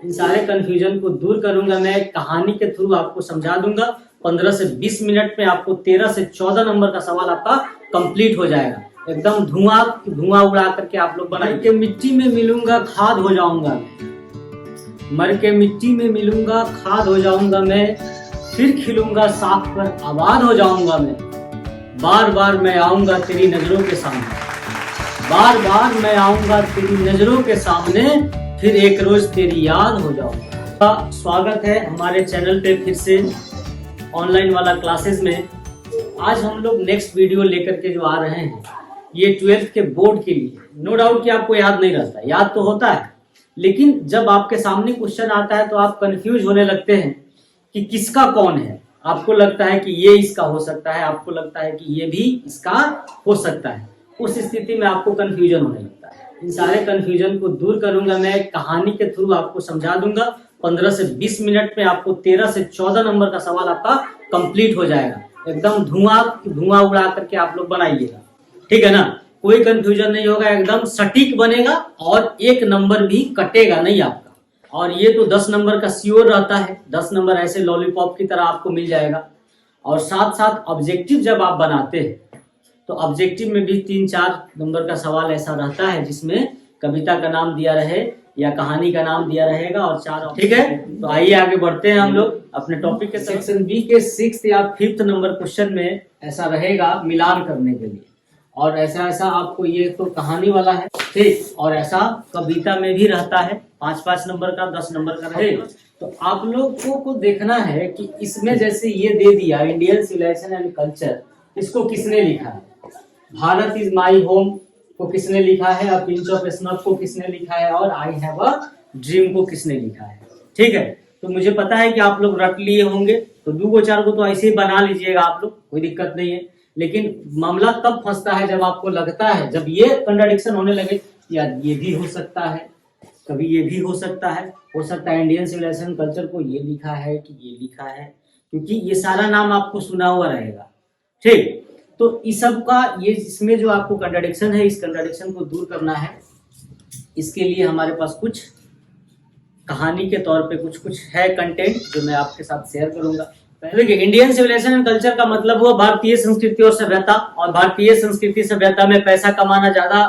इन सारे कंफ्यूजन को दूर करूंगा मैं, कहानी के थ्रू आपको समझा दूंगा। 15 से 20 मिनट में आपको 13 से 14 नंबर का सवाल आपका कंप्लीट हो जाएगा। एकदम धुआं उड़ा करके आप लोग बनाए के मिट्टी में मिलूंगा खाद हो जाऊंगा, मर के मिट्टी में मिलूंगा खाद हो जाऊंगा मैं, फिर खिलूंगा साख पर आबाद हो जाऊंगा मैं। बार बार मैं आऊंगा तेरी नजरों के सामने, बार बार मैं आऊंगा तेरी नजरों के सामने, फिर एक रोज तेरी याद हो जाऊंगा। स्वागत है हमारे चैनल पे फिर से ऑनलाइन वाला क्लासेस में। आज हम लोग नेक्स्ट वीडियो लेकर के जो आ रहे हैं ये 12th के बोर्ड के लिए। नो डाउट कि आपको याद नहीं रहता, याद तो होता है, लेकिन जब आपके सामने क्वेश्चन आता है तो आप कंफ्यूज होने लगते हैं कि किसका कौन है। आपको लगता है कि ये इसका हो सकता है, आपको लगता है कि ये भी इसका हो सकता है। उस स्थिति में आपको कंफ्यूजन होने लगता है। इन सारे कंफ्यूजन को दूर करूंगा मैं, कहानी के थ्रू आपको समझा दूंगा। 15 से 20 मिनट में आपको 13 से 14 नंबर का सवाल आपका कंप्लीट हो जाएगा। एकदम धुआं उड़ा करके आप लोग बनाइएगा, ठीक है ना। कोई कंफ्यूजन नहीं होगा, एकदम सटीक बनेगा और एक नंबर भी कटेगा नहीं आपका। और ये तो 10 नंबर का श्योर रहता है, 10 नंबर ऐसे लॉलीपॉप की तरह आपको मिल जाएगा। और साथ साथ ऑब्जेक्टिव जब आप बनाते हैं तो ऑब्जेक्टिव में भी 3-4 नंबर का सवाल ऐसा रहता है जिसमें कविता का नाम दिया रहे या कहानी का नाम दिया रहेगा और 4, ठीक है। तो आइए आगे बढ़ते हैं हम लोग अपने टॉपिक के। सेक्शन बी के 6th या 5th नंबर क्वेश्चन में ऐसा रहेगा मिलान करने के लिए, और ऐसा आपको, ये तो कहानी वाला है, ठीक, और ऐसा कविता में भी रहता है 5-5 नंबर का, 10 नंबर का रहेगा। तो आप लोगों को देखना है कि इसमें जैसे ये दे दिया इंडियन सिविलाइजेशन एंड कल्चर, इसको किसने लिखा है। भारत इज माई होम को किसने लिखा है, और पिंच ऑफ स्नफ को किसने लिखा है, और आई हैव अ ड्रीम को किसने लिखा है, ठीक है। तो मुझे पता है कि आप लोग रट लिए होंगे, तो 2-4 को तो ऐसे ही बना लीजिएगा आप लोग, कोई दिक्कत नहीं है। लेकिन मामला तब फंसता है जब आपको लगता है, जब ये कंट्राडिक्शन होने लगे, यार ये भी हो सकता है, कभी ये भी हो सकता है इंडियन सिविलाइजेशन कल्चर को ये लिखा है कि ये लिखा है, क्योंकि ये सारा नाम आपको सुना हुआ रहेगा, ठीक। तो इस सब का, ये इसमें जो आपको कंट्राडिक्शन है, इस कंट्राडिक्शन को दूर करना है। इसके लिए हमारे पास कुछ कहानी के तौर पे कुछ है कंटेंट जो मैं आपके साथ शेयर करूंगा। देखिए, इंडियन सिविलाइजेशन एंड कल्चर का मतलब हुआ भारतीय संस्कृति और सभ्यता, और भारतीय संस्कृति सभ्यता में पैसा कमाना ज्यादा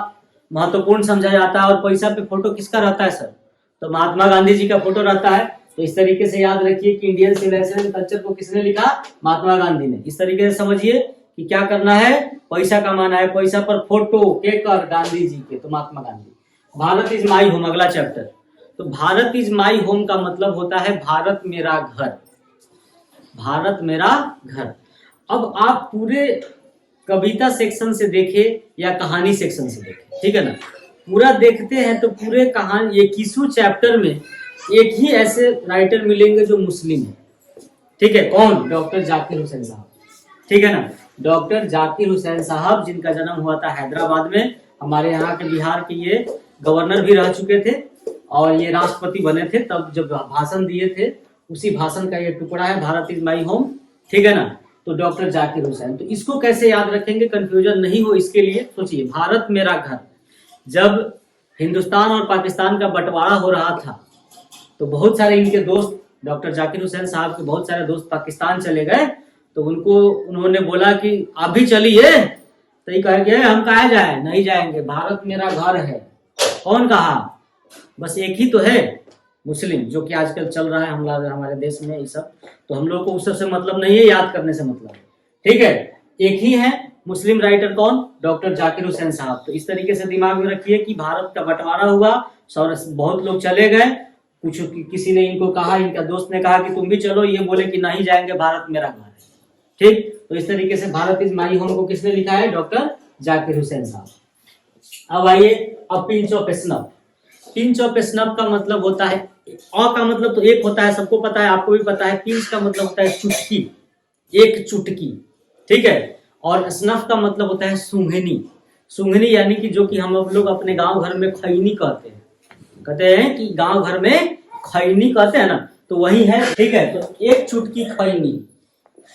महत्वपूर्ण समझा जाता है। और पैसा पे फोटो किसका रहता है सर, तो महात्मा गांधी जी का फोटो रहता है। तो इस तरीके से याद रखिए कि इंडियन सिविलाइजेशन एंड कल्चर को किसने लिखा, महात्मा गांधी ने। इस तरीके से समझिए कि क्या करना है, पैसा कमाना है, पैसा पर फोटो के कर गांधी जी के, तो Mahatma Gandhi. Bharat is my home, अगला चैप्टर। तो भारत इज माई होम का मतलब होता है भारत मेरा घर, भारत मेरा घर। अब आप पूरे कविता सेक्शन से देखें या कहानी सेक्शन से देखें, ठीक है ना, पूरा देखते हैं तो पूरे कहानी 21वें चैप्टर में एक ही ऐसे राइटर मिलेंगे जो मुस्लिम है, ठीक है। कौन, डॉक्टर जाकिर हुसैन साहब, ठीक है ना। डॉक्टर जाकिर हुसैन साहब, जिनका जन्म हुआ था हैदराबाद में। हमारे यहाँ के बिहार के ये गवर्नर भी रह चुके थे और ये राष्ट्रपति बने थे तब जब भाषण दिए थे, उसी भाषण का ये टुकड़ा है भारत इज माई होम, ठीक है ना। तो डॉक्टर जाकिर हुसैन, तो इसको कैसे याद रखेंगे, कंफ्यूजन नहीं हो इसके लिए सोचिए। भारत मेरा घर, जब हिंदुस्तान और पाकिस्तान का बंटवारा हो रहा था तो बहुत सारे इनके दोस्त, डॉक्टर जाकिर हुसैन साहब के बहुत सारे दोस्त पाकिस्तान चले गए। तो उन्होंने बोला कि आप भी चलिए, तो ये कहेंगे हम कहाँ जाए, नहीं जाएंगे, भारत मेरा घर है। कौन कहा, बस एक ही तो है, मुस्लिम, जो कि आजकल चल रहा है हमारे देश में ये सब। तो हम लोग को उस सबसे मतलब नहीं है, याद करने से मतलब है, ठीक है। एक ही है मुस्लिम राइटर, कौन, डॉक्टर जाकिर हुसैन साहब। तो इस तरीके से दिमाग में रखिए कि भारत का बंटवारा हुआ, बहुत लोग चले गए, कुछ किसी ने इनको कहा, इनका दोस्त ने कहा कि तुम भी चलो, ये बोले कि नहीं जाएंगे, भारत मेरा घर है, ठीक। तो इस तरीके से भारत इज माई होम को किसने लिखा है, डॉक्टर जाकिर हुसैन साहब। अब आइए, अब pinch of snuff. Pinch of snuff का मतलब होता है, अ का मतलब तो एक होता है, सबको पता है, आपको भी पता है। पिंच का मतलब होता है चुटकी, एक चुटकी, ठीक है। और स्नफ का मतलब होता है सूंघनी। सूंघनी यानी कि जो कि हम लोग अपने गांव घर में खैनी कहते हैं कि गांव घर में खैनी कहते हैं ना, तो वही है, ठीक है। तो एक चुटकी खैनी,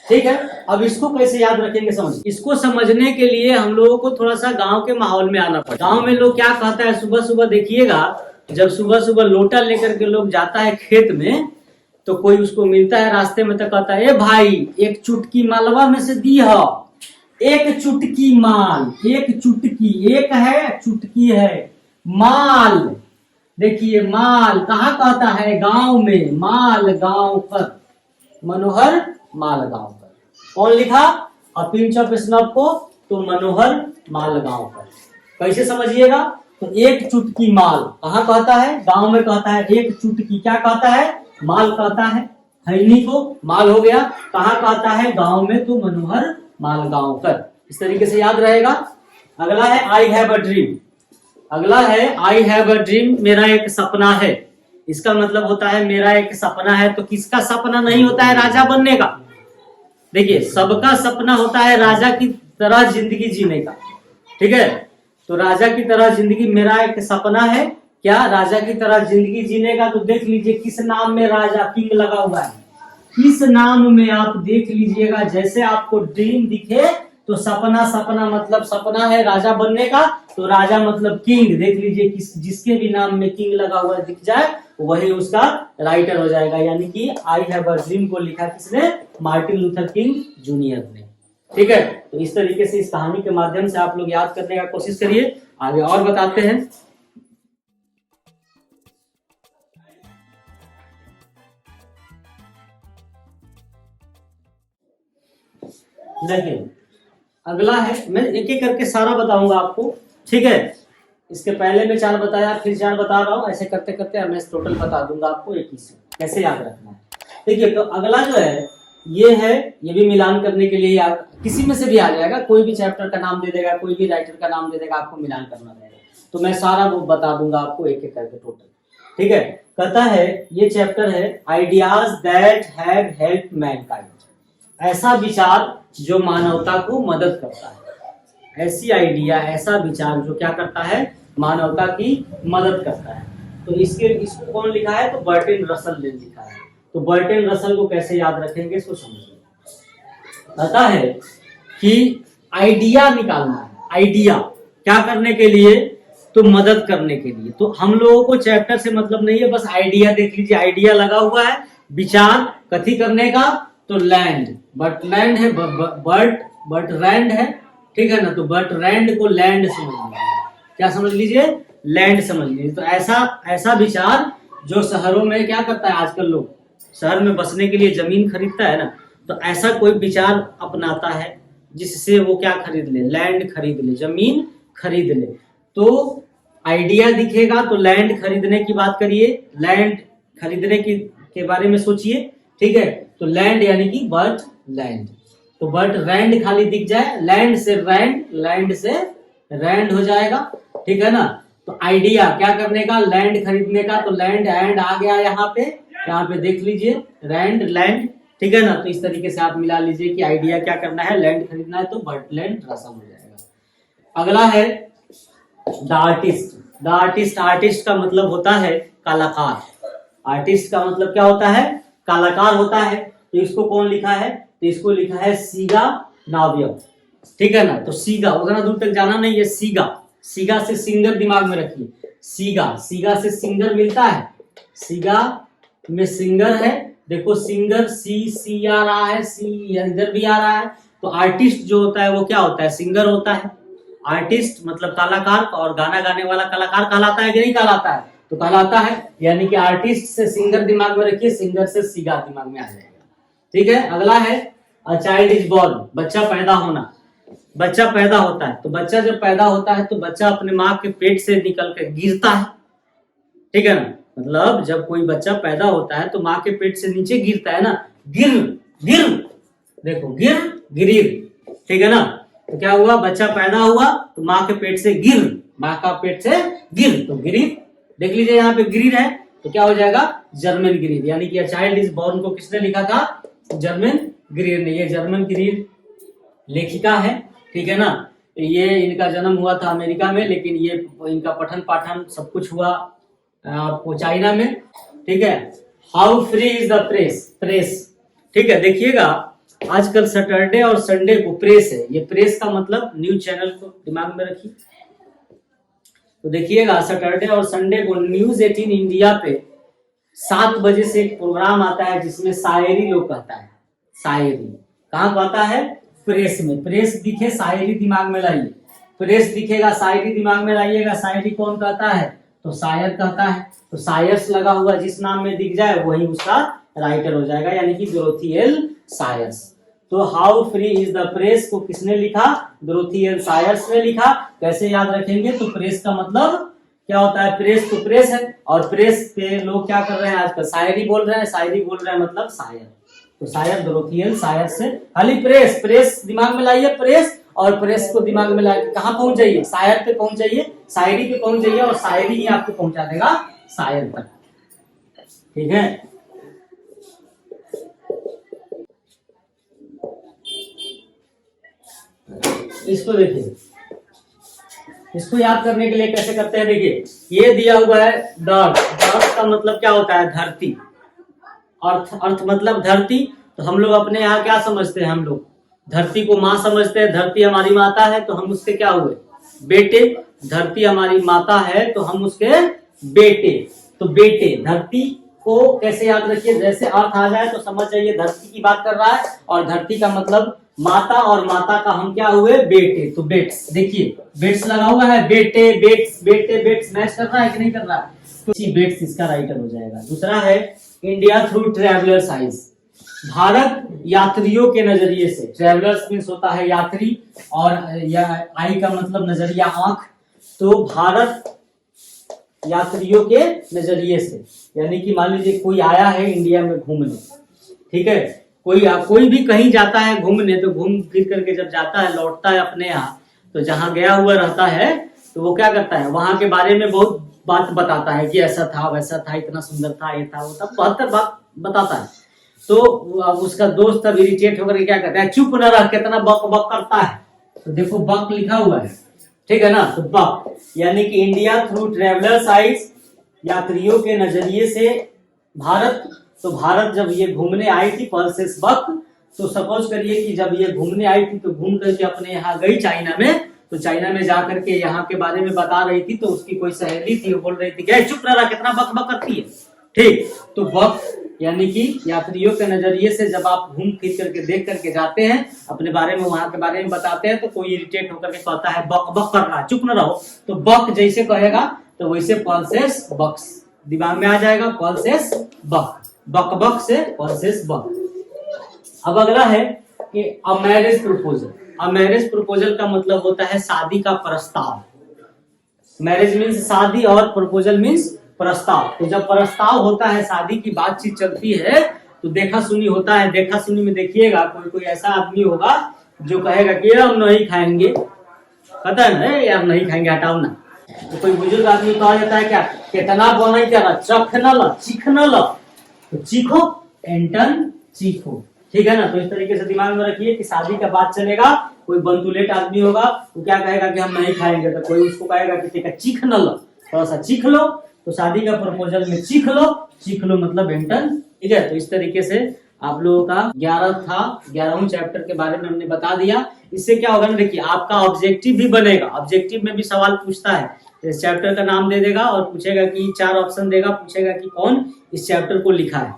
ठीक है। अब इसको कैसे याद रखेंगे, समझ, इसको समझने के लिए हम लोगों को थोड़ा सा गांव के माहौल में आना पड़ेगा। गांव में लोग क्या कहता है, सुबह सुबह देखिएगा जब सुबह सुबह लोटा लेकर के लोग जाता है खेत में, तो कोई उसको मिलता है रास्ते में, तो कहता है ए भाई एक चुटकी मालवा में से दी हो, एक चुटकी माल, एक चुटकी, एक है चुटकी है माल। देखिए माल कहाँ कहता है, गांव में, माल गांव पर, मनोहर माल गांव पर। कौन लिखा अ पिंच ऑफ स्नफ को, तो मनोहर माल गांव पर। कैसे समझिएगा, तो एक चुटकी माल कहाँ कहता है, गांव में कहता है। एक चुटकी क्या कहता है, माल कहता है, खैनी को माल हो गया। कहाँ कहता है, गांव में, तो मनोहर माल गांव पर। इस तरीके से याद रहेगा। अगला है आई हैव अ ड्रीम। अगला है आई हैव अ ड्रीम, मेरा एक सपना है। इसका मतलब होता है मेरा एक सपना है। तो किसका सपना नहीं होता है राजा बनने का? देखिए सबका सपना होता है राजा की तरह जिंदगी जीने का, ठीक है। तो राजा की तरह जिंदगी, मेरा एक सपना है क्या, राजा की तरह जिंदगी जीने का। तो देख लीजिए किस नाम में राजा किंग लगा हुआ है, किस नाम में आप देख लीजिएगा। जैसे आपको ड्रीम दिखे तो सपना, सपना मतलब सपना है राजा बनने का, तो राजा मतलब किंग। देख लीजिए किस जिसके भी नाम में किंग लगा हुआ दिख जाए वही उसका राइटर हो जाएगा। यानी कि आई हैव अ ड्रीम को लिखा किसने, मार्टिन लूथर किंग जूनियर ने, ठीक है। तो इस तरीके से इस कहानी के माध्यम से आप लोग याद करने का कोशिश करिए। आगे और बताते हैं। देखिए अगला है, मैं एक एक करके सारा बताऊंगा आपको, ठीक है। इसके पहले मैं 4 बताया, फिर 4 बता रहा हूँ। ऐसे करते करते मैं टोटल बता दूंगा आपको 21 कैसे याद रखना है। देखिए तो अगला जो है ये है, ये भी मिलान करने के लिए याद, किसी में से भी आ जाएगा, कोई भी चैप्टर का नाम दे देगा, कोई भी राइटर का नाम दे देगा, आपको मिलान करना रहेगा। तो मैं सारा वो बता दूंगा आपको एक एक करके टोटल, ठीक है। कहता है ये चैप्टर है ideas that have helped Mankind, ऐसा विचार जो मानवता को मदद करता है। ऐसी आइडिया, ऐसा विचार जो क्या करता है, मानवता की मदद करता है। तो इसको कौन लिखा है, तो बर्टन रसल ने लिखा है। तो बर्टन रसल को कैसे याद रखेंगे इसको समझिए। कहता है कि आइडिया निकालना है, आइडिया क्या करने के लिए, तो मदद करने के लिए। तो हम लोगों को चैप्टर से मतलब नहीं है, बस आइडिया देख लीजिए, आइडिया लगा हुआ है, विचार कथी करने का, तो लैंड, बट लैंड है, बट रैंड है, ठीक है ना। तो बट रैंड को लैंड समझ लीजिए, क्या समझ लीजिए, लैंड समझ लीजिए। तो ऐसा विचार जो शहरों में क्या करता है, आजकल लोग शहर में बसने के लिए जमीन खरीदता है ना, तो ऐसा कोई विचार अपनाता है जिससे वो क्या खरीद ले, लैंड खरीद ले, जमीन खरीद ले। तो आइडिया दिखेगा तो लैंड खरीदने की बात करिए, लैंड खरीदने के बारे में सोचिए, ठीक है। तो लैंड यानी कि बट लैंड, तो बट रैंड खाली दिख जाए, लैंड से रैंड, लैंड से रैंड हो जाएगा, ठीक है ना। तो आइडिया क्या करने का, लैंड खरीदने का, तो लैंड एंड आ गया यहाँ पे देख लीजिए, रैंड लैंड, ठीक है ना। तो इस तरीके से आप मिला लीजिए कि आइडिया क्या करना है, लैंड खरीदना है, तो बट लैंड रसम हो जाएगा। अगला है the artist. The artist, artist का मतलब होता है कलाकार। आर्टिस्ट का मतलब क्या होता है, कलाकार होता है। तो इसको कौन लिखा है, तो इसको लिखा है सीगा नाव्यव, ठीक है ना। तो सीगा उतना दूर तक जाना नहीं है, सीगा, सीगा से सिंगर दिमाग में रखिए, सीगा, सीगा से सिंगर मिलता है, सीगा में सिंगर है, देखो सिंगर सी आ रहा है, सी इधर भी आ रहा है। तो आर्टिस्ट जो होता है वो क्या होता है, सिंगर होता है। आर्टिस्ट मतलब कलाकार, और गाना गाने वाला कलाकार कहलाता है कि नहीं कहलाता है, तो कहलाता है। यानी कि आर्टिस्ट से सिंगर दिमाग में रखिए, सिंगर से सीगा दिमाग में आ जाएगा, ठीक है। अगला है अ चाइल्ड इज बोर्न, बच्चा पैदा होना। बच्चा पैदा होता है, तो बच्चा जब पैदा होता है तो बच्चा अपने माँ के पेट से निकल कर गिरता है, ठीक है ना। मतलब जब कोई बच्चा पैदा होता है तो माँ के पेट से नीचे गिरता है ना, गिर गिर, देखो गिर गिरीर, ठीक है ना। तो क्या हुआ, बच्चा पैदा हुआ तो माँ के पेट से गिर, माँ का पेट से गिर, तो गिरीर। देख लीजिए यहाँ पे गिरीर है, तो क्या हो जाएगा, जर्मन गिरीर। यानी कि चाइल्ड इज बोर्न को किसने लिखा था, जर्मन गिरीर ने। ये जर्मन गिरीर लेखिका है, ठीक है ना। ये इनका जन्म हुआ था अमेरिका में, लेकिन ये इनका पठन पाठन सब कुछ हुआ आपको चाइना में, ठीक है। How free is the press, press, ठीक है। देखिएगा आजकल सैटरडे और संडे को प्रेस है, ये प्रेस का मतलब न्यूज चैनल को दिमाग में रखिए। तो देखिएगा सैटरडे और संडे को न्यूज 18 इंडिया पे 7 बजे से एक प्रोग्राम आता है जिसमें शायरी लोग कहता है। शायरी कहाँ कहता है? प्रेस में। प्रेस दिखे शायरी दिमाग में लाइए, प्रेस दिखेगा शायरी दिमाग में लाइएगा। शायरी कौन कहता है? तो शायर कहता है। तो शायर्स लगा हुआ जिस नाम में दिख जाए वही उसका राइटर हो जाएगा, यानी कि डोरोथी एल शायर्स। तो how free is the press को किसने लिखा? डोरोथी एल शायर्स ने लिखा। कैसे याद रखेंगे? तो प्रेस का मतलब क्या होता है? प्रेस तो प्रेस है, और प्रेस पे लोग क्या कर रहे हैं आजकल? शायरी बोल रहे हैं। शायरी बोल रहे हैं मतलब शायर। तो शायर डोरोथी एल शायर से खाली प्रेस, प्रेस दिमाग में लाइए, प्रेस, और प्रेस को दिमाग में लाके कहाँ पहुंच जाइए? शायर पे पहुंच जाइए, शायरी पे पहुंच जाइए, और शायरी ही आपको पहुंचा देगा शायर तक। ठीक है, इसको देखिए, इसको याद करने के लिए कैसे करते हैं? देखिए, ये दिया हुआ है दर्द। दर्द का मतलब क्या होता है? धरती। अर्थ, अर्थ मतलब धरती। तो हम लोग अपने यहाँ क्या समझते हैं? हम लोग धरती को माँ समझते हैं। धरती हमारी माता है तो हम उसके क्या हुए? बेटे। धरती हमारी माता है तो हम उसके बेटे। तो बेटे, धरती को कैसे याद रखिए? जैसे अर्थ आ जाए तो समझ जाइए धरती की बात कर रहा है, और धरती का मतलब माता, और माता का हम क्या हुए? बेटे। तो बेट्स, देखिए बेट्स लगा हुआ है, बेटे बेट्स, बेटे बेट्स मैच कर रहा है कि नहीं कर रहा है? तो बेट्स इसका राइटर हो जाएगा। दूसरा है India through travellers eyes. Bharat यात्रियों के नजरिए से। ट्रेवलर्स मीन्स होता है यात्री, और आई का मतलब नजरिया, आंख। तो भारत यात्रियों के नजरिए से, यानी कि मान लीजिए कोई आया है इंडिया में घूमने, ठीक है, कोई भी कहीं जाता है घूमने, तो घूम फिर करके जब जाता है लौटता है अपने यहाँ, तो जहाँ गया हुआ रहता है तो वो क्या करता है? वहां के बारे में बहुत बात बताता है कि ऐसा था वैसा था, इतना सुंदर था, ये था वो था, 72 बात बताता है। तो अब उसका दोस्त अब इरिटेट होकर क्या करता है? चुप न रह, कितना बक बक करता है। तो देखो बक लिखा हुआ है, ठीक है ना? तो बक यानी कि इंडिया थ्रू ट्रेवलर्स आइज, यात्रियों के नजरिए से भारत। तो भारत जब ये घूमने आई थी, पल्सेस बक, तो सपोज करिए कि जब ये घूमने आई थी तो घूम करके अपने यहाँ गई चाइना में, तो चाइना में जा करके यहाँ के बारे में बता रही थी, तो उसकी कोई सहेली थी, वो बोल रही थी क्या चुप रहा, कितना बक बक करती है। ठीक, तो बक यानी कि यात्रियों के नजरिए से जब आप घूम फिर करके देख करके जाते हैं, अपने बारे में वहां के बारे में बताते हैं, तो कोई इरिटेट होकर के कहता है बक बक कर रहा है, चुप न रहो। तो बक जैसे कहेगा तो वैसे पल्सेस बक्स दिमाग में आ जाएगा, पल्सेस बक, बक बक से पल्सेस बक। अब अगला है कि a marriage proposal. A marriage proposal का मतलब होता है शादी का प्रस्ताव। मैरिज मीन्स शादी, और प्रपोजल मीन्स प्रस्ताव। तो जब प्रस्ताव होता है, शादी की बातचीत चलती है, तो देखा सुनी होता है। देखा सुनी में देखिएगा कोई कोई ऐसा आदमी होगा जो कहेगा कि हम नहीं खाएंगे, पता है ना यार नहीं खाएंगे, हटाओ ना। तो कोई बुजुर्ग आदमी कहा जाता है क्या, कितना बना क्या, चख न लो, चीख न लो, तो चीखो, एंटन चीखो, ठीक है ना? तो इस तरीके से दिमाग में रखिए कि शादी का बात चलेगा, कोई बंतुलेट आदमी होगा वो क्या कहेगा कि हम नहीं खाएंगे, तो कोई उसको कहेगा कि ठीक है चीख न लो, थोड़ा सा चीख लो। तो शादी का प्रपोजल में चीख लो, चीख लो मतलब एंटन, ठीक है? तो इस तरीके से आप लोगों का 11 था, 11वें चैप्टर के बारे में हमने बता दिया। इससे क्या होगा ना, देखिए आपका ऑब्जेक्टिव भी बनेगा। ऑब्जेक्टिव में भी सवाल पूछता है, इस चैप्टर का नाम दे देगा और पूछेगा कि 4 ऑप्शन देगा, पूछेगा कि कौन इस चैप्टर को लिखा है,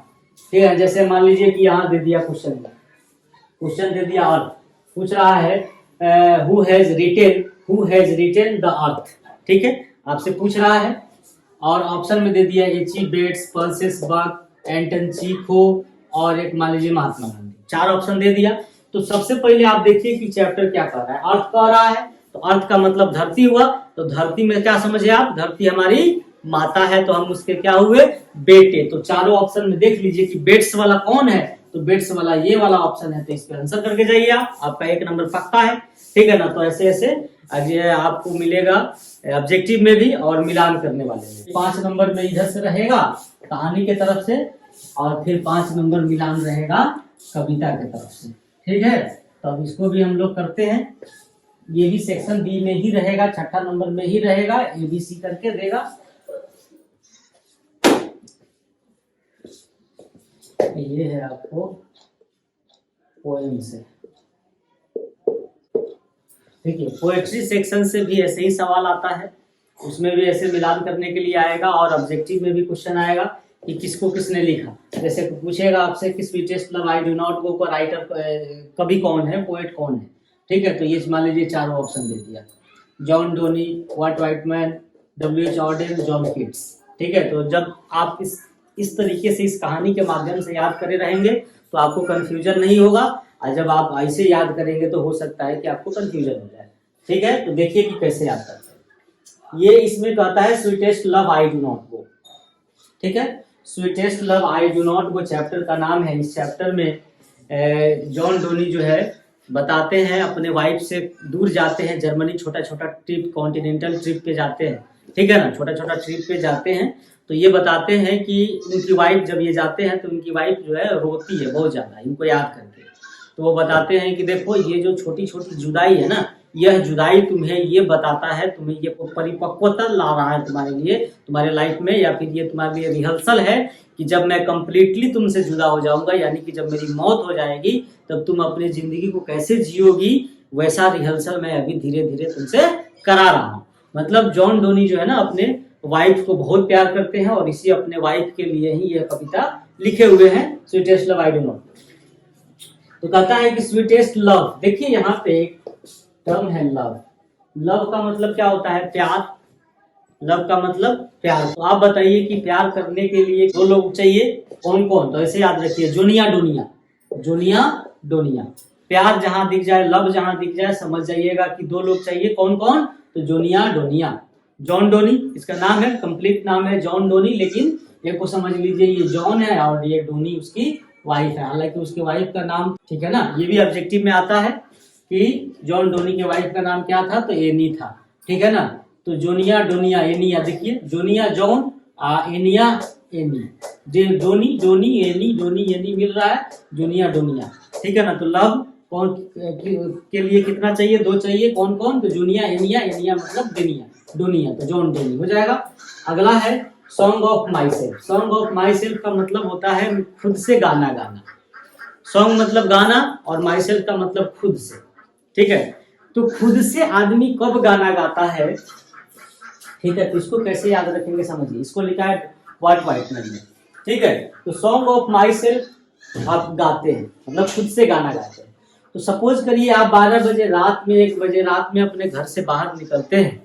ठीक है? जैसे मान लीजिए कि यहाँ दे दिया क्वेश्चन दे दिया, अर्थ पूछ रहा है who has retain the earth, ठीक है, आपसे पूछ रहा है। और ऑप्शन में दे दिया एची बेट्स, पर्सेस बक, एंटन चीखो, और एक मान लीजिए महात्मा गांधी। 4 ऑप्शन दे दिया। तो सबसे पहले आप देखिए कि चैप्टर क्या कर रहा है, अर्थ कह रहा है, तो अर्थ का मतलब धरती हुआ। तो धरती में क्या समझे आप, धरती हमारी माता है, तो हम उसके क्या हुए, बेटे। तो चारों ऑप्शन में देख लीजिए कि बेट्स वाला कौन है, तो बेट्स वाला ये वाला ऑप्शन है, तो इस पे आंसर करके जाइए आप, आपका 1 नंबर पक्का है, ठीक है ना? तो ऐसे ऐसे आगे आपको मिलेगा ऑब्जेक्टिव में भी और मिलान करने वाले में। 5 नंबर में इधर से रहेगा कहानी के तरफ से, और फिर 5 नंबर मिलान रहेगा कविता के तरफ से, ठीक है? तो अब इसको भी हम लोग करते हैं। ये भी सेक्शन बी में ही रहेगा, 6ठा नंबर में ही रहेगा, एबीसी करके देगा। ये है आपको पोएम से, देखिए पोएट्री सेक्शन से भी ऐसे ही सवाल आता है, उसमें भी ऐसे मिलान करने के लिए आएगा, और ऑब्जेक्टिव में भी क्वेश्चन आएगा कि किसको किसने लिखा। जैसे पूछेगा आपसे कि sweetest love I do not go का राइटर कवि कौन है, पोएट कौन है, ठीक है। तो ये मान लीजिए चारों ऑप्शन दे दिया, John Donne, Walt Whitman, W.H. Auden, John Keats, ठीक है। तो जब आप इस तरीके से इस कहानी के माध्यम से याद करे रहेंगे तो आपको कंफ्यूजन नहीं होगा, और जब आप ऐसे याद करेंगे तो हो सकता है कि आपको कंफ्यूजन हो जाए, ठीक है। तो देखिए कि कैसे याद करते हैं। ये इसमें कहता है sweetest love I do not go, ठीक है। Sweetest love I do not go chapter का नाम है। इस चैप्टर में जॉन डोनी जो है बताते हैं अपने वाइफ से दूर जाते हैं जर्मनी, छोटा छोटा ट्रिप, कॉन्टिनेंटल ट्रिप पे जाते हैं, ठीक है ना, छोटा छोटा ट्रिप पे जाते हैं। तो ये बताते हैं कि उनकी वाइफ जब ये जाते हैं तो उनकी वाइफ जो है रोती है बहुत ज़्यादा इनको याद करके। तो वो बताते हैं कि देखो ये जो छोटी छोटी जुदाई है ना, यह जुदाई तुम्हें ये बताता है, तुम्हें ये परिपक्वता ला रहा है तुम्हारे लिए, तुम्हारे लाइफ में, या फिर ये तुम्हारे लिए रिहर्सल है कि जब मैं कंप्लीटली तुमसे जुदा हो जाऊंगा, यानी कि जब मेरी मौत हो जाएगी तब तुम अपनी जिंदगी को कैसे जियोगी, वैसा रिहर्सल मैं अभी धीरे धीरे तुमसे करा रहा हूँ। मतलब जॉन डोनी जो है ना अपने वाइफ को बहुत प्यार करते हैं और इसी अपने वाइफ के लिए ही यह कविता लिखे हुए हैं, sweetest love I do not. तो कहता है कि स्वीटेस्ट लव, देखिए यहाँ पे एक टर्म है लव। लव का मतलब क्या होता है? प्यार। लव का मतलब प्यार। तो आप बताइए कि प्यार करने के लिए दो लोग चाहिए, कौन कौन? तो ऐसे याद रखिए, जोनिया डोनिया, जोनिया डोनिया। प्यार जहां दिख जाए, लव जहां दिख जाए, समझ जाइएगा कि दो लोग चाहिए, कौन कौन? तो जोनिया डोनिया। जॉन डोनी इसका नाम है, कंप्लीट नाम है जॉन डोनी, लेकिन एक को समझ लीजिए ये जॉन है और ये डोनी उसकी वाइफ है, हालांकि उसके वाइफ का नाम, ठीक है ना, ये भी ऑब्जेक्टिव में आता है कि जॉन डोनी के वाइफ का नाम क्या था, तो एनी था, ठीक है ना। तो जोनिया डोनिया एनिया, देखिए जोनिया जॉन, एनिया Annie, Donny Donny Annie, Donny Annie मिल रहा है, जोनिया डोनिया, ठीक है ना। तो लव कौन के लिए कितना चाहिए? दो चाहिए, कौन कौन? तो जोनिया एनिया, एनिया मतलब डेनिया, डोनिया, तो जॉन डोनी हो जाएगा। अगला है song of my self. Song of my self का मतलब होता है खुद से गाना गाना। सॉन्ग मतलब गाना और माई सेल्फ का मतलब खुद से, ठीक है। तो खुद से आदमी कब गाना गाता है, ठीक है, तो इसको कैसे याद रखेंगे समझिए। इसको लिखा है वॉल्ट व्हाइटमैन ने, ठीक है। तो सॉन्ग ऑफ माई सेल्फ आप गाते हैं, मतलब खुद से गाना गाते हैं। तो सपोज करिए आप 12 बजे रात में, 1 बजे रात में अपने घर से बाहर निकलते हैं,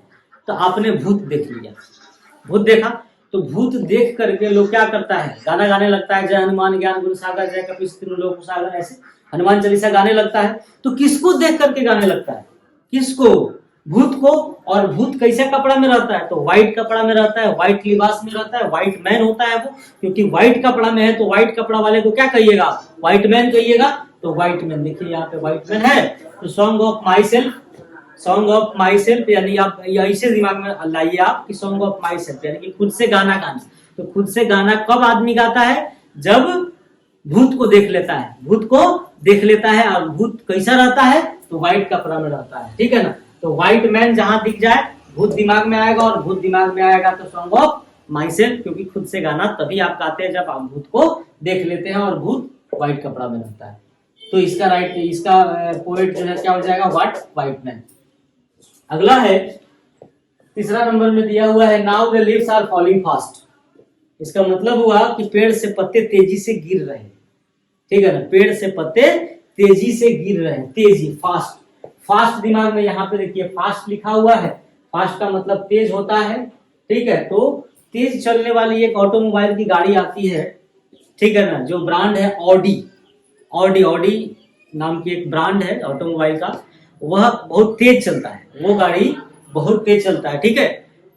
तो आपने भूत देख लिया, भूत देखा, तो भूत देख करके लोग क्या करता है? गाना गाने लगता है, जय हनुमान ज्ञान गुण सागर, जय कपीस तिनु लोक सागर, ऐसे हनुमान चालीसा गाने लगता है। तो किसको देख करके गाने लगता है? किसको? भूत को। और भूत कैसे कपड़ा में रहता है? तो व्हाइट कपड़ा में रहता है, व्हाइट लिबास में रहता है, व्हाइट मैन होता है वो, क्योंकि व्हाइट कपड़ा में है तो व्हाइट कपड़ा वाले को क्या कहिएगा? व्हाइट मैन कहिएगा। तो व्हाइट मैन, देखिए यहाँ पे व्हाइट मैन है। तो song of my self, song of my self, यानी आप ऐसे दिमाग में लाइए आप कि सॉन्ग ऑफ माई सेल्फ यानी कि खुद से गाना गाना। तो खुद से गाना कब आदमी गाता है? जब भूत को देख लेता है, भूत को देख लेता है। और भूत कैसा रहता है? तो व्हाइट कपड़ा में रहता है, ठीक है ना। तो व्हाइट मैन जहां दिख जाए भूत दिमाग में आएगा, और भूत दिमाग में आएगा तो सॉन्ग ऑफ माई सेल्फ, क्योंकि खुद से गाना तभी आप गाते हैं जब आप भूत को देख लेते हैं और भूत व्हाइट कपड़ा में रहता है। तो इसका इसका पोएट जो है क्या हो जाएगा? Walt Whitman. अगला है, तीसरा नंबर में दिया हुआ है now the leaves are falling fast. इसका मतलब हुआ कि पेड़ से पत्ते तेजी से गिर रहे हैं, ठीक है ना, पेड़ से पत्ते तेजी से गिर रहे हैं, तेजी, फास्ट। फास्ट दिमाग में यहाँ पे देखिए फास्ट लिखा हुआ है, फास्ट का मतलब तेज होता है, ठीक है। तो तेज चलने वाली एक ऑटोमोबाइल की गाड़ी आती है, ठीक है ना, जो ब्रांड है ऑडी, ऑडी नाम की एक ब्रांड है ऑटोमोबाइल का, वह बहुत तेज चलता है, वो गाड़ी बहुत तेज चलता है, ठीक है।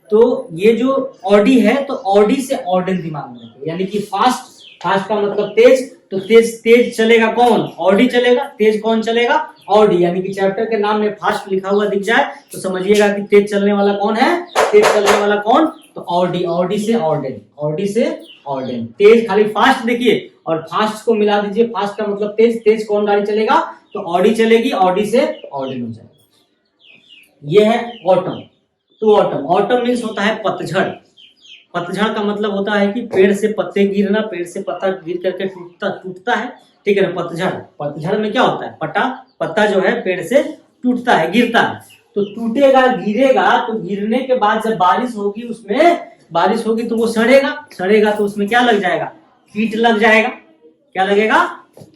तो ये जो ऑडी है, तो ऑडी से ऑर्डन दिमाग में रखिए, यानी कि फास्ट, फास्ट का मतलब तेज, तो तेज चलेगा कौन? ऑडी चलेगा। तेज कौन चलेगा? ऑडी, यानी कि चैप्टर के नाम में फास्ट लिखा हुआ दिख जाए तो समझिएगा कि तेज चलने वाला कौन है? तेज चलने वाला कौन? तो ऑडी, ऑडी से ऑर्डन, ऑडी से ऑर्डन। तेज खाली फास्ट देखिए और फास्ट को मिला दीजिए, फास्ट का मतलब तेज, तेज कौन गाड़ी चलेगा? तो ऑडी चलेगी, ऑडी से ऑर्डन हो जाएगा। ये है ऑटम। तो ऑटम, ऑटम मीन्स होता है पतझड़। पतझड़ का मतलब होता है कि पेड़ से पत्ते गिरना, पेड़ से पत्ता गिर करके टूटता है, ठीक है ना। पतझड़, पतझड़ में क्या होता है? पत्ता जो है पेड़ से टूटता है, गिरता है। तो टूटेगा, गिरेगा, तो गिरने के बाद जब बारिश होगी, उसमें बारिश होगी तो वो सड़ेगा, सड़ेगा तो उसमें क्या लग जाएगा, कीट लग जाएगा। क्या लगेगा,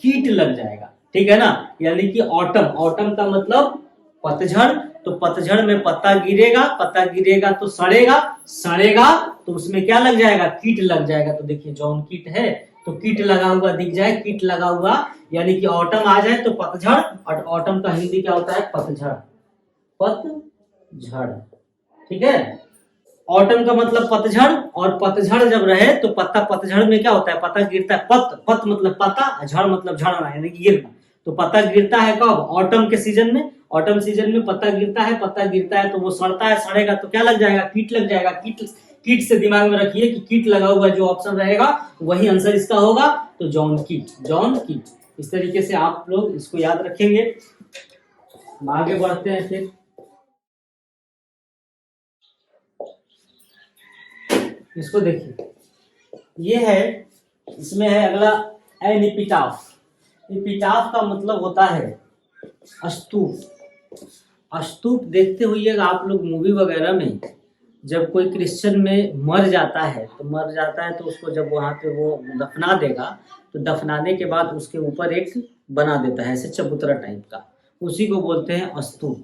कीट लग जाएगा, ठीक है ना। यानी कि ऑटम, ऑटम का मतलब पतझड़, तो पतझड़ में पत्ता गिरेगा, पत्ता गिरेगा तो सड़ेगा, सड़ेगा तो उसमें क्या लग जाएगा, कीट लग जाएगा। तो देखिए जॉन कीट है तो कीट लगा हुआ दिख जाए, कीट लगा हुआ, यानी कि ऑटम आ जाए तो पतझड़, और ऑटम का हिंदी क्या होता है, पतझड़, पतझड़, ठीक है। ऑटम का मतलब पतझड़, और पतझड़ जब रहे तो पत्ता, पतझड़ में क्या होता है, पत्ता गिरता है, पत मतलब पत्ता, झड़ मतलब झड़ना यानी कि गिरना। तो पत्ता गिरता है कब, ऑटम के सीजन में, ऑटम सीजन में पत्ता गिरता है, पत्ता गिरता है तो वो सड़ता है, सड़ेगा तो क्या लग जाएगा, कीट लग जाएगा। कीट, कीट से दिमाग में रखिए कि कीट लगा हुआ जो ऑप्शन रहेगा वही आंसर इसका होगा, तो जॉन कीट, जॉन कीट। इस तरीके से आप लोग इसको याद रखेंगे। आगे बढ़ते हैं फिर, इसको देखिए, ये है, इसमें है अगला एन एपिटाफ। एपिटाफ का मतलब होता है स्तूप। स्तूप देखते होइएगा आप लोग मूवी वगैरह में, जब कोई क्रिश्चियन में मर जाता है, तो मर जाता है तो उसको जब वहां पे वो दफना देगा, तो दफनाने के बाद उसके ऊपर एक बना देता है ऐसे चबूतरा टाइप का, उसी को बोलते हैं स्तूप।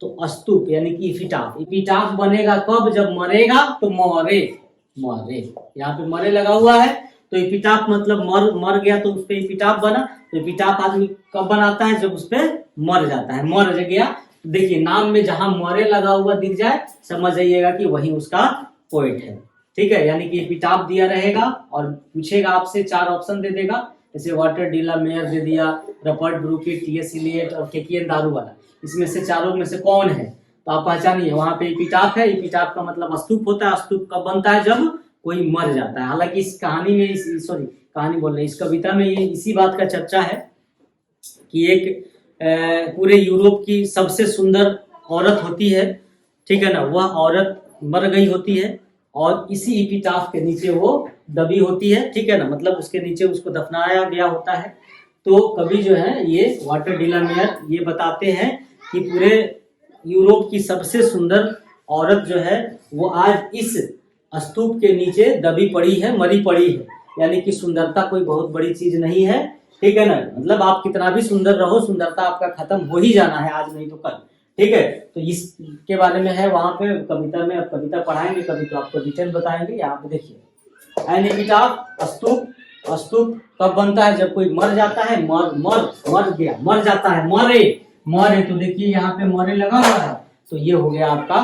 तो स्तूप यानी कि इपिटाफ, इपिटाफ बनेगा कब, जब मरेगा तो मरे, मरे, यहाँ पे मरे लगा हुआ है तो इपिटाफ मतलब मर गया तो उस पे इपिटाफ बना। तो इपिटाफ आदमी कब बनाता है, जब उस पे मर जाता है, मर गया। देखिए नाम में जहां मरे लगा हुआ दिख जाए समझ जाइएगा कि वही उसका पोएट है, ठीक है। यानी कि एपिटाफ दिया रहेगा और पूछेगा आपसे, 4 ऑप्शन दे देगा, जैसे वाटर डीला मेयर दे दिया, रपर्ट ब्रूकेट, टी.एस. इलियट और केकियन दारूवाला, इसमें से चारों में से कौन है, तो आप पहचानिए। वहां पे एपिटाफ है, एपिटाफ का मतलब स्तूप होता है। स्तूप कब बनता है, जब कोई मर जाता है। हालांकि इस कहानी में, सॉरी कहानी बोल रहे, इस कविता में ये इसी बात का चर्चा है कि एक पूरे यूरोप की सबसे सुंदर औरत होती है, ठीक है ना, वह औरत मर गई होती है और इसी एपिटाफ के नीचे वो दबी होती है, ठीक है ना, मतलब उसके नीचे उसको दफनाया गया होता है। तो कवि जो है ये वाटर डीलामेयर ये बताते हैं कि पूरे यूरोप की सबसे सुंदर औरत जो है वो आज इस स्तूप के नीचे दबी पड़ी है, मरी पड़ी है। यानी कि सुंदरता कोई बहुत बड़ी चीज नहीं है, ठीक है ना, मतलब आप कितना भी सुंदर रहो, सुंदरता आपका खत्म हो ही जाना है, आज नहीं तो कल, ठीक है। तो इसके बारे में है वहां पे कविता में, अब कविता पढ़ाएंगे कभी तो आपको डिटेल बताएंगे। यहाँ पे देखिए एन एपिटाफ, स्तूप। स्तूप कब बनता है, जब कोई मर जाता है, मर गया, मर जाता है, मरे, तो देखिए यहाँ पे मरे लगा हुआ है, तो ये हो गया आपका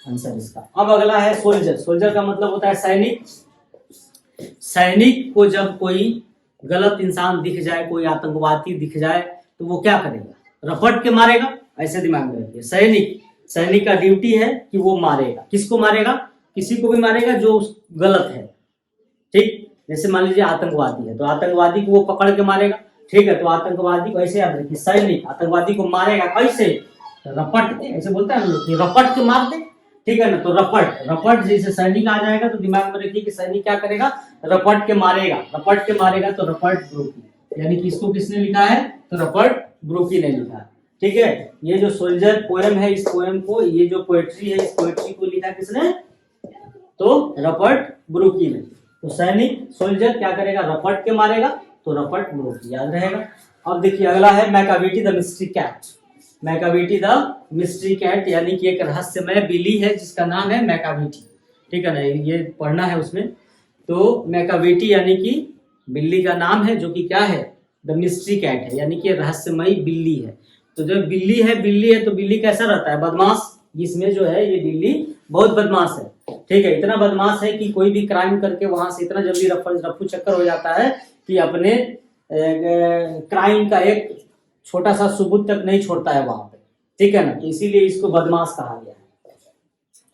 आंसर इसका। अब अगला है सोल्जर। सोल्जर का मतलब होता है सैनिक। सैनिक को जब कोई गलत इंसान दिख जाए, कोई आतंकवादी दिख जाए, तो वो क्या करेगा, रपट के मारेगा, ऐसे दिमाग में रखिए। सैनिक का ड्यूटी है कि वो मारेगा, किसको मारेगा, किसी को भी मारेगा जो गलत है, ठीक। जैसे मान लीजिए आतंकवादी है तो आतंकवादी को वो पकड़ के मारेगा, ठीक है। तो आतंकवादी को ऐसे याद रखिए, सैनिक आतंकवादी को मारेगा कैसे, रपट के, ऐसे बोलता है हम लोग, रपट के मार दे, ठीक है ना। तो रपट जैसे सैनिक आ जाएगा तो दिमाग में रखिए कि सैनिक क्या करेगा, रपट के मारेगा, रपट के मारेगा। तो रपर्ट ब्रूकी, यानी कि इसको किसने लिखा है, तो रपर्ट ब्रूकी ने लिखा, ठीक है। ये जो सोल्जर पोएम है, इस पोएम को, ये जो पोएट्री है, इस पोएट्री को लिखा किसने, तो रपर्ट ब्रूकी ने। तो सैनिक सोल्जर क्या करेगा, रपट के मारेगा, तो रपर्ट ब्रूकी, याद रहेगा। अब देखिए अगला है Macavity the mystery cat. Macavity the mystery cat यानी कि एक रहस्यमय बिल्ली है जिसका नाम है मैकाविटी, ठीक है ना, ये पढ़ना है उसमें। तो मैकाविटी यानी कि बिल्ली का नाम है, जो कि क्या है, द मिस्ट्री कैट है, यानी कि रहस्यमयी बिल्ली है। तो जब बिल्ली है तो बिल्ली कैसा रहता है, बदमाश। इसमें जो है ये बिल्ली बहुत बदमाश है, ठीक है। इतना बदमाश है कि कोई भी क्राइम करके वहां से इतना जल्दी रफू चक्कर हो जाता है कि अपने क्राइम का एक छोटा सा सबूत तक नहीं छोड़ता है वहां पे, ठीक है ना। तो इसीलिए इसको बदमाश कहा गया है।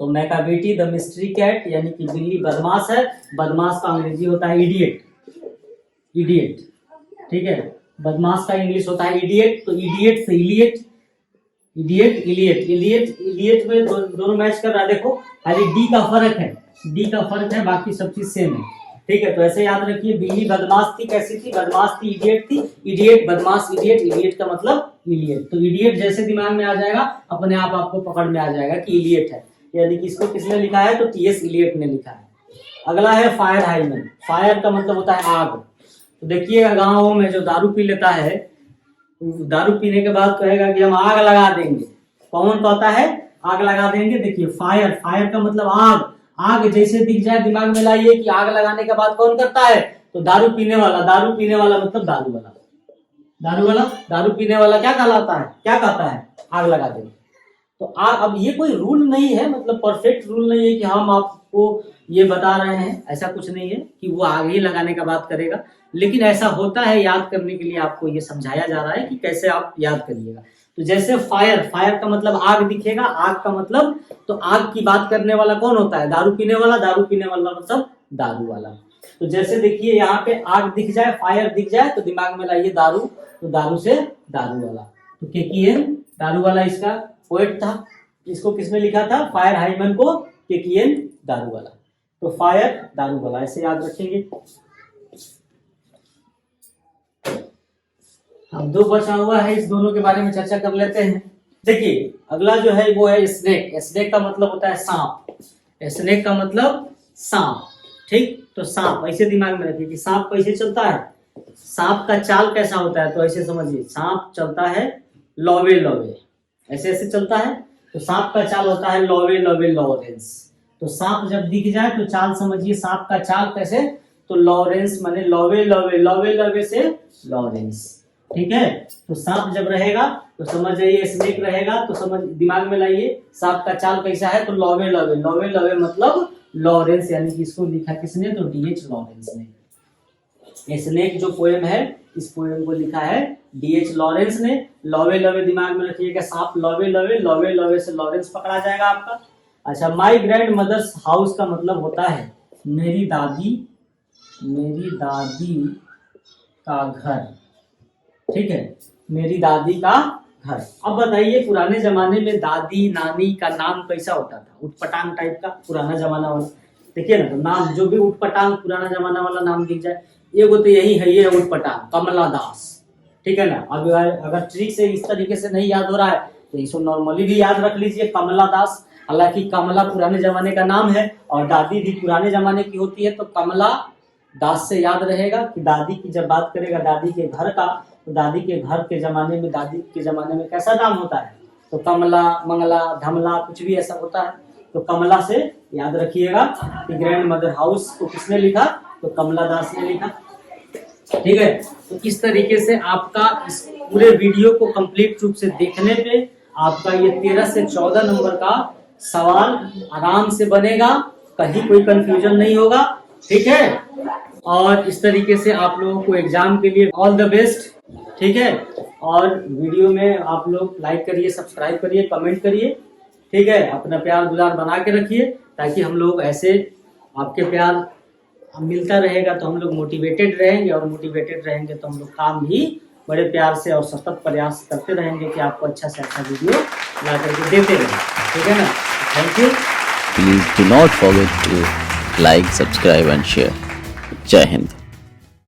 तो मैकाविटी द मिस्ट्री कैट यानी कि बिल्ली बदमाश है। बदमाश का अंग्रेजी होता है इडियट, ठीक है। बदमाश का इंग्लिश होता है इडियट। तो इडियट से इलियट में दोनों मैच कर रहा है। देखो खाली डी का फर्क है, बाकी सब चीज सेम है। ठीक है, तो ऐसे याद रखिए, बिल्ली बदमाश थी, कैसी थी? बदमाश थी, इडियट थी, इडियट बदमाश, इडियट, इडियट का मतलब इलियट। तो इडियट जैसे दिमाग में आ जाएगा, अपने आप आपको पकड़ में आ जाएगा कि इलियट है, यानी कि इसको किसने लिखा है? तो टीएस इलियट ने लिखा है। अगला है फायर हाइमन। फायर का मतलब होता है आग। तो देखिए गाँव में जो दारू पी लेता है, दारू पीने के बाद कहेगा कि हम आग लगा देंगे। कौन कहता है आग लगा देंगे? देखिए फायर, फायर का मतलब आग। आग जैसे दिख जाए दिमाग में लाइए कि आग लगाने के बाद कौन करता है? तो दारू पीने वाला। दारू पीने वाला मतलब दारू वाला। दारू वाला, दारू पीने वाला क्या कहलाता है? क्या कहता है? आग लगा देंगे। तो अब ये कोई रूल नहीं है, मतलब परफेक्ट रूल नहीं है कि हम आपको ये बता रहे हैं, ऐसा कुछ नहीं है कि वो आग ही लगाने का बात करेगा, लेकिन ऐसा होता है, याद करने के लिए आपको ये समझाया जा रहा है कि कैसे आप याद करिएगा। तो जैसे फायर, फायर का मतलब आग दिखेगा, आग का मतलब, तो आग की बात करने वाला कौन होता है? दारू पीने वाला। दारू पीने वाला मतलब दारू वाला। तो जैसे देखिए यहाँ पे आग दिख जाए, फायर दिख जाए, तो दिमाग में लाइए दारू, तो दारू से दारू वाला। तो केकीएन दारू वाला इसका पोएट था। इसको किसने लिखा था? फायर हाइमन को केकीएन दारू वाला। तो फायर दारू वाला, ऐसे याद रखेंगे। अब दो बचा हुआ है, इस दोनों के बारे में चर्चा कर लेते हैं। देखिए अगला जो है वो है स्नेक। स्नेक का मतलब होता है सांप। स्नेक का मतलब सांप, ठीक। तो सांप ऐसे दिमाग में रखिए कि सांप कैसे चलता है, सांप का चाल कैसा होता है। तो ऐसे समझिए, सांप चलता है लॉवे लॉवे, ऐसे ऐसे चलता है। तो सांप का चाल होता है लॉवे लॉवे लॉरेंस। तो सांप जब दिख जाए तो चाल समझिए, सांप का चाल कैसे? तो लॉरेंस माने लॉवे लॉवे, लॉवे लॉवे से लॉरेंस, ठीक है। तो सांप जब रहेगा तो समझ जाइए स्नेक रहेगा, तो समझ दिमाग में लाइए सांप का चाल कैसा है? तो लॉवे लॉवे, लॉवे लॉवे मतलब लॉरेंस, यानी कि इसको लिखा किसने? तो डीएच लॉरेंस ने। स्नेक जो पोएम है, इस पोएम को लिखा है डीएच लॉरेंस ने। लॉवे लॉवे दिमाग में रखिएगा, सांप लॉवे लॉवे, लॉवे लॉवे से लॉरेंस पकड़ा जाएगा आपका। अच्छा, माई ग्रैंड मदर्स हाउस का मतलब होता है मेरी दादी, मेरी दादी का घर, ठीक है, मेरी दादी का घर। अब बताइए पुराने जमाने में दादी नानी का नाम कैसा होता था? उटपटांग टाइप का, पुराना जमाना वाला। देखिए ना, तो नाम जो भी उटपटांग पुराना जमाना वाला नाम दिख जाए, एगो तो यही है, ये उटपटांग कमला दास, ठीक है ना। अब अगर ट्रिक से इस तरीके से नहीं याद हो रहा है तो इसको नॉर्मली भी याद रख लीजिए, कमला दास। हालांकि कमला पुराने जमाने का नाम है और दादी भी पुराने जमाने की होती है, तो कमला दास से याद रहेगा कि दादी की जब बात करेगा दादी के घर का, तो दादी के घर के जमाने में, दादी के जमाने में कैसा नाम होता है? तो कमला, मंगला, धमला, कुछ भी ऐसा होता है। तो कमला से याद रखिएगा कि ग्रैंड मदर हाउस को किसने लिखा? तो कमला दास ने लिखा, ठीक है। तो इस तरीके से आपका इस पूरे वीडियो को कंप्लीट रूप से देखने पे आपका ये 13 से 14 नंबर का सवाल आराम से बनेगा, कहीं कोई कंफ्यूजन नहीं होगा, ठीक है। और इस तरीके से आप लोगों को एग्जाम के लिए ऑल द बेस्ट, ठीक है। और वीडियो में आप लोग लाइक करिए, सब्सक्राइब करिए, कमेंट करिए, ठीक है। अपना प्यार दुलार बना के रखिए, ताकि हम लोग ऐसे आपके प्यार मिलता रहेगा तो हम लोग मोटिवेटेड रहेंगे, और मोटिवेटेड रहेंगे तो हम लोग काम भी बड़े प्यार से और सतत प्रयास करते रहेंगे कि आपको अच्छा से अच्छा वीडियो ला करके देते रहें, ठीक है ना। Thank you. Please do not forget to like, subscribe and share. Jai Hind.